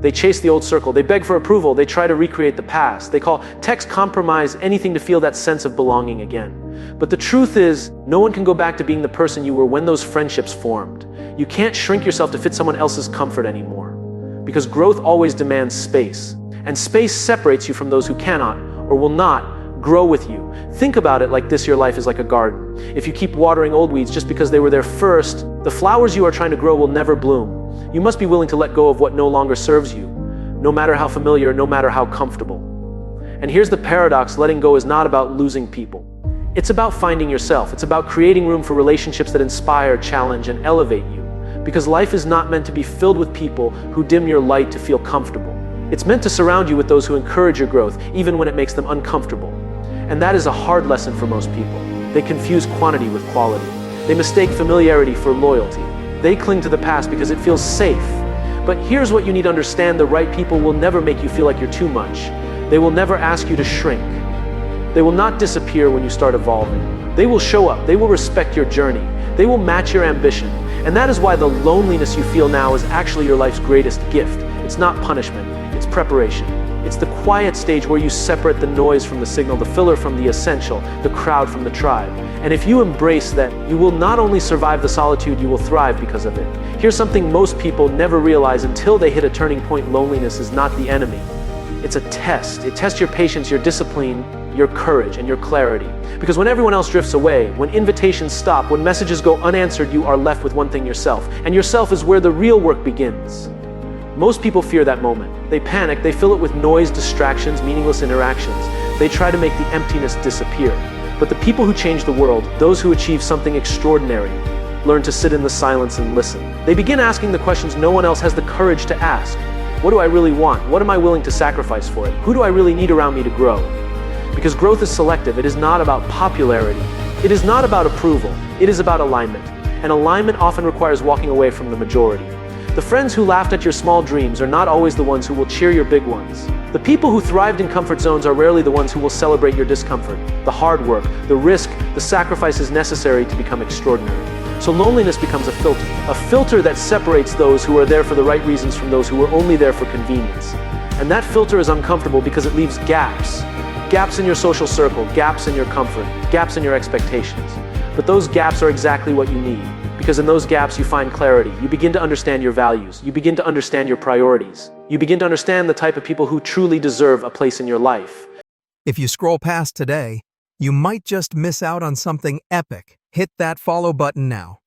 They chase the old circle. They beg for approval. They try to recreate the past. They call text compromise anything to feel that sense of belonging again. But the truth is, no one can go back to being the person you were when those friendships formed. You can't shrink yourself to fit someone else's comfort anymore. Because growth always demands space. And space separates you from those who cannot or will not grow with you. Think about it like this: your life is like a garden. If you keep watering old weeds just because they were there first, the flowers you are trying to grow will never bloom. You must be willing to let go of what no longer serves you, no matter how familiar, no matter how comfortable. And here's the paradox: letting go is not about losing people. It's about finding yourself. It's about creating room for relationships that inspire, challenge, and elevate you. Because life is not meant to be filled with people who dim your light to feel comfortable. It's meant to surround you with those who encourage your growth, even when it makes them uncomfortable. And that is a hard lesson for most people. They confuse quantity with quality. They mistake familiarity for loyalty. They cling to the past because it feels safe. But here's what you need to understand: the right people will never make you feel like you're too much. They will never ask you to shrink. They will not disappear when you start evolving. They will show up. They will respect your journey. They will match your ambition. And that is why the loneliness you feel now is actually your life's greatest gift. It's not punishment, it's preparation. It's the quiet stage where you separate the noise from the signal, the filler from the essential, the crowd from the tribe. And if you embrace that, you will not only survive the solitude, you will thrive because of it. Here's something most people never realize until they hit a turning point: loneliness is not the enemy. It's a test. It tests your patience, your discipline, your courage, and your clarity. Because when everyone else drifts away, when invitations stop, when messages go unanswered, you are left with one thing: yourself. And yourself is where the real work begins. Most people fear that moment. They panic, they fill it with noise, distractions, meaningless interactions. They try to make the emptiness disappear. But the people who change the world, those who achieve something extraordinary, learn to sit in the silence and listen. They begin asking the questions no one else has the courage to ask. What do I really want? What am I willing to sacrifice for it? Who do I really need around me to grow? Because growth is selective. It is not about popularity. It is not about approval. It is about alignment. And alignment often requires walking away from the majority. The friends who laughed at your small dreams are not always the ones who will cheer your big ones. The people who thrived in comfort zones are rarely the ones who will celebrate your discomfort, the hard work, the risk, the sacrifices necessary to become extraordinary. So loneliness becomes a filter that separates those who are there for the right reasons from those who are only there for convenience. And that filter is uncomfortable because it leaves gaps. Gaps in your social circle, gaps in your comfort, gaps in your expectations. But those gaps are exactly what you need. Because in those gaps you find clarity. You begin to understand your values. You begin to understand your priorities. You begin to understand the type of people who truly deserve a place in your life. If you scroll past today, you might just miss out on something epic. Hit that follow button now.